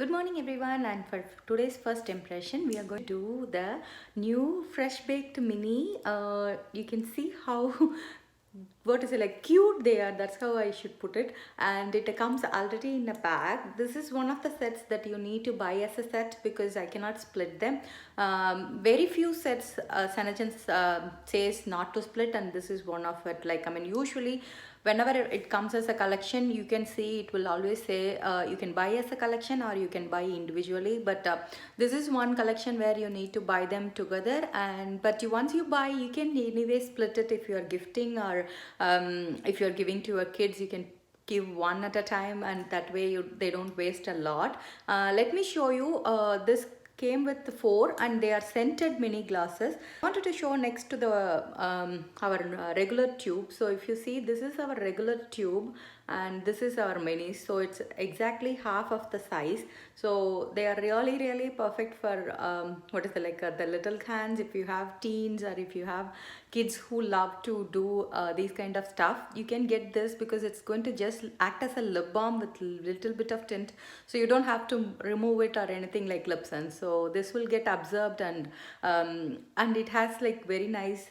Good morning everyone, and for today's first impression we are going to do the new fresh baked mini. You can see how what is it, like cute they are, that's how I should put it, and it comes already in a bag. This is one of the sets that you need to buy as a set because I cannot split them. Very few sets Sanachan says not to split, and this is one of it. Like, I mean, usually whenever it comes as a collection, you can see it will always say you can buy as a collection or you can buy individually, but this is one collection where you need to buy them together. And but once you buy, you can anyway split it if you are gifting, or if you're giving to your kids, you can give one at a time, and that way they don't waste a lot. Let me show you. This came with four and they are scented mini glasses. I wanted to show next to the our regular tube. So if you see, this is our regular tube and this is our mini, so it's exactly half of the size. So they are really perfect for what is the, like the little hands. If you have teens or if you have kids who love to do these kind of stuff, you can get this because it's going to just act as a lip balm with little bit of tint, so you don't have to remove it or anything like Lipson. So this will get absorbed, and it has like very nice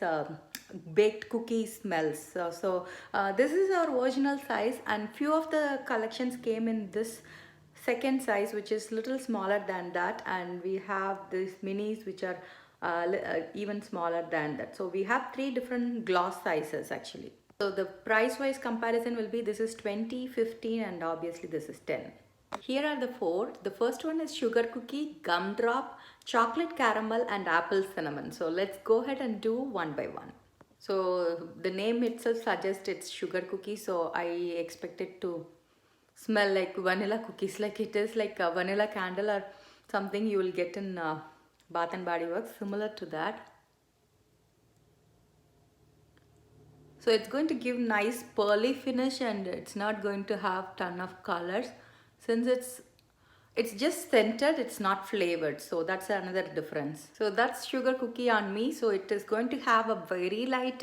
baked cookie smells. This is our original size, and few of the collections came in this second size, which is little smaller than that, and we have these minis which are even smaller than that. So we have three different gloss sizes actually. So the price wise comparison will be, this is 20, 15, and obviously this is 10. Here are the four. The first one is sugar cookie, gumdrop, chocolate caramel, and apple cinnamon. So let's go ahead and do one by one. So the name itself suggests it's sugar cookie, so I expect it to smell like vanilla cookies, like it is like a vanilla candle or something you will get in Bath and Body Works, similar to that. So it's going to give nice pearly finish, and it's not going to have ton of colors since it's just scented, it's not flavored. So that's another difference. So that's sugar cookie on me. So it is going to have a very light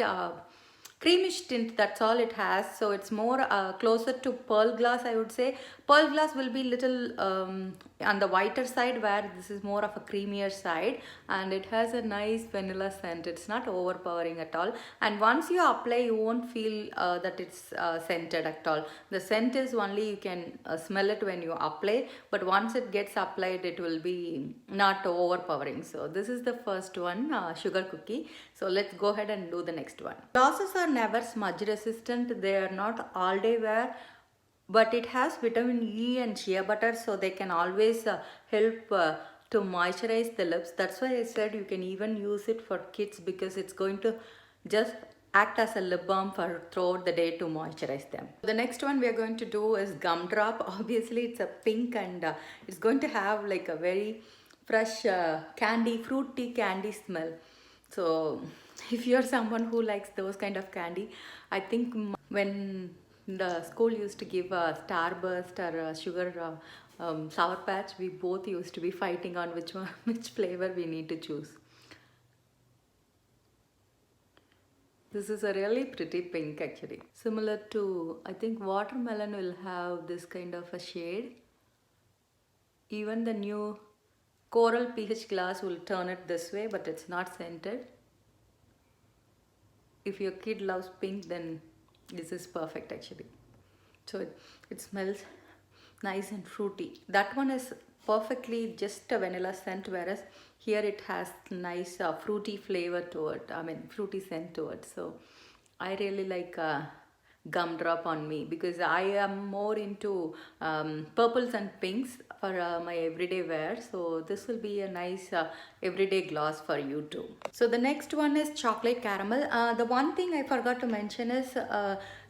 creamish tint, that's all it has. So it's more closer to pearl glass, I would say. Pearl glass will be little on the whiter side, where this is more of a creamier side, and it has a nice vanilla scent. It's not overpowering at all, and once you apply, you won't feel that it's scented at all. The scent is only you can smell it when you apply, but once it gets applied, it will be not overpowering. So this is the first one, sugar cookie. So let's go ahead and do the next one. Glosses are never smudge resistant. They are not all day wear, but it has vitamin E and shea butter, so they can always help to moisturize the lips. That's why I said you can even use it for kids, because it's going to just act as a lip balm for throughout the day to moisturize them. The next one we are going to do is gumdrop. Obviously it's a pink, and it's going to have like a very fresh candy, fruity candy smell. So if you're someone who likes those kind of candy, I think when the school used to give a Starburst or a sugar Sour Patch, we both used to be fighting on which one, which flavor we need to choose. This is a really pretty pink actually. Similar to, I think watermelon will have this kind of a shade. Even the new coral pH glass will turn it this way, but it's not scented. If your kid loves pink, then this is perfect actually. So it smells nice and fruity. That one is perfectly just a vanilla scent, whereas here it has nice fruity flavor to it. I mean, fruity scent to it. So I really like gumdrop on me, because I am more into purples and pinks for my everyday wear. So this will be a nice everyday gloss for you too. So the next one is chocolate caramel. The one thing I forgot to mention is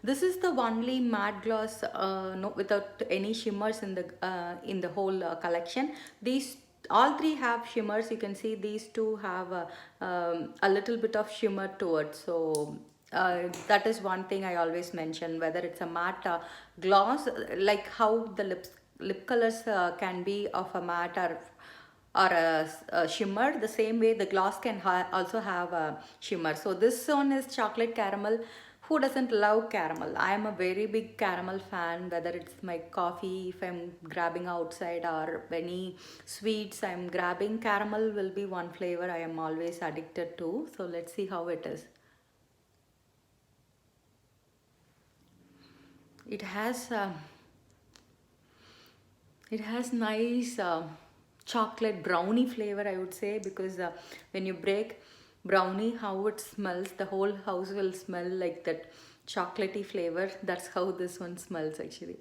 this is the only matte gloss no, without any shimmers in the whole collection. These all three have shimmers. You can see these two have a little bit of shimmer to it. So that is one thing I always mention, whether it's a matte gloss, like how the lip colors can be of a matte or a shimmer, the same way the gloss can also have a shimmer. So this one is chocolate caramel. Who doesn't love caramel? I am a very big caramel fan, whether it's my coffee, if I'm grabbing outside, or any sweets I'm grabbing, caramel will be one flavor I am always addicted to. So let's see how it is. It has nice chocolate brownie flavor, I would say, because when you break brownie, how it smells, the whole house will smell like that chocolatey flavor. That's how this one smells actually.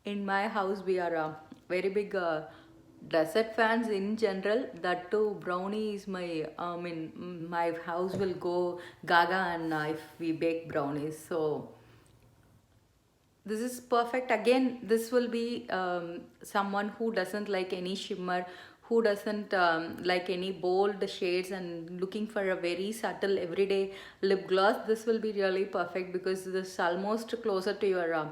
In my house, we are very big dessert fans in general. That too, brownie is my, my house will go gaga and if we bake brownies. So this is perfect. Again, this will be someone who doesn't like any shimmer, who doesn't like any bold shades and looking for a very subtle everyday lip gloss. This will be really perfect because this is almost closer to your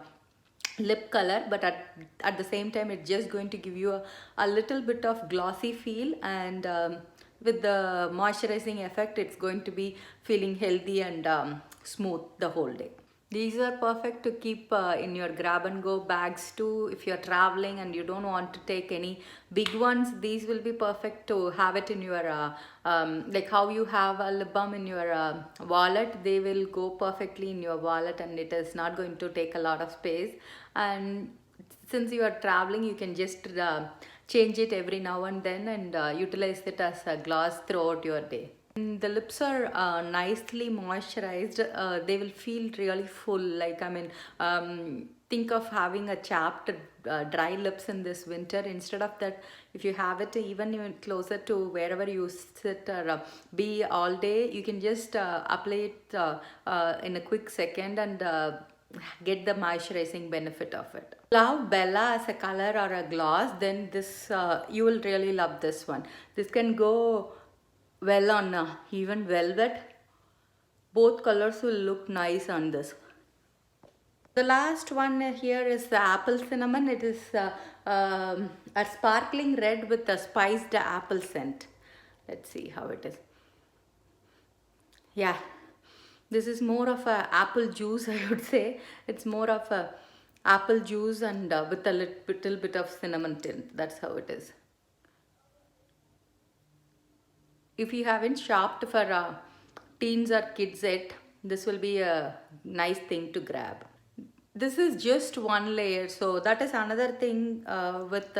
lip color, but at the same time it's just going to give you a little bit of glossy feel, and with the moisturizing effect it's going to be feeling healthy and smooth the whole day. These are perfect to keep in your grab and go bags too. If you're traveling and you don't want to take any big ones, these will be perfect to have it in your, like how you have a lip balm in your wallet, they will go perfectly in your wallet and it is not going to take a lot of space. And since you are traveling, you can just change it every now and then and utilize it as a gloss throughout your day. The lips are nicely moisturized. They will feel really full. Like, I mean, think of having a chapped dry lips in this winter. Instead of that, if you have it even closer to wherever you sit or be all day, you can just apply it in a quick second and get the moisturizing benefit of it. Love Bella as a color or a gloss, then this you will really love this one. This can go well on even velvet. Both colors will look nice on this. The last one here is the apple cinnamon. It is a sparkling red with a spiced apple scent. Let's see how it is. Yeah, this is more of a apple juice, I would say. It's more of a apple juice and with a little bit of cinnamon tint. That's how it is. If you haven't shopped for teens or kids yet, this will be a nice thing to grab. This is just one layer, so that is another thing with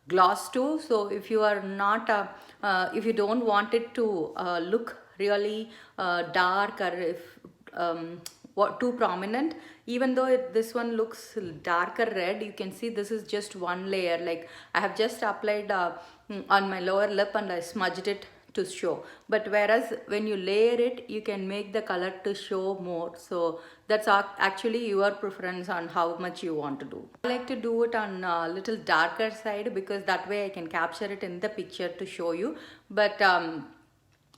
gloss too. So if you are not if you don't want it to look really dark or if too prominent, even though this one looks darker red, you can see this is just one layer. Like, I have just applied on my lower lip and I smudged it to show, but whereas when you layer it, you can make the color to show more. So that's actually your preference on how much you want to do. I like to do it on a little darker side because that way I can capture it in the picture to show you. But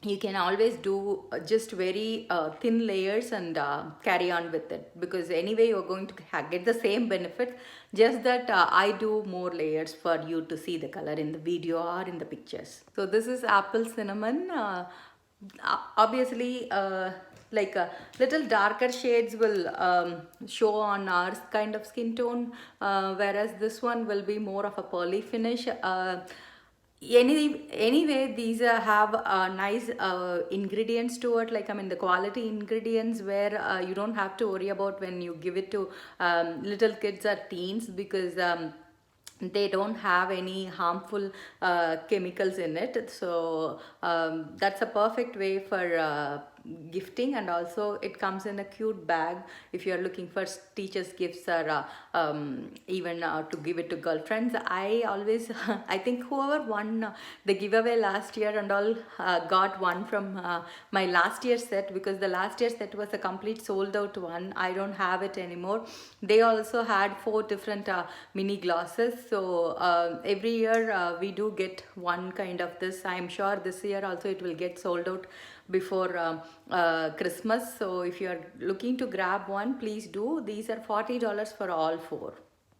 you can always do just very thin layers and carry on with it, because anyway you're going to get the same benefits, just that I do more layers for you to see the color in the video or in the pictures. So this is apple cinnamon. Obviously like little darker shades will show on our kind of skin tone, whereas this one will be more of a pearly finish. Anyway, these have nice ingredients to it, like, I mean, the quality ingredients where you don't have to worry about when you give it to little kids or teens, because they don't have any harmful chemicals in it. So that's a perfect way for gifting, and also it comes in a cute bag if you're looking for teachers gifts or even to give it to girlfriends. I always I think whoever won the giveaway last year and all got one from my last year's set, because the last year's set was a complete sold out one. I don't have it anymore. They also had 4 different mini glosses, so every year we do get one kind of this. I'm sure this year also it will get sold out before Christmas. So if you are looking to grab one, please do. These are $40 for all 4.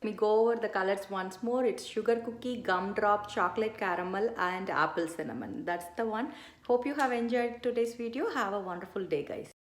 Let me go over the colors once more. It's sugar cookie, gumdrop, chocolate caramel and apple cinnamon. That's the one. Hope you have enjoyed today's video. Have a wonderful day, guys.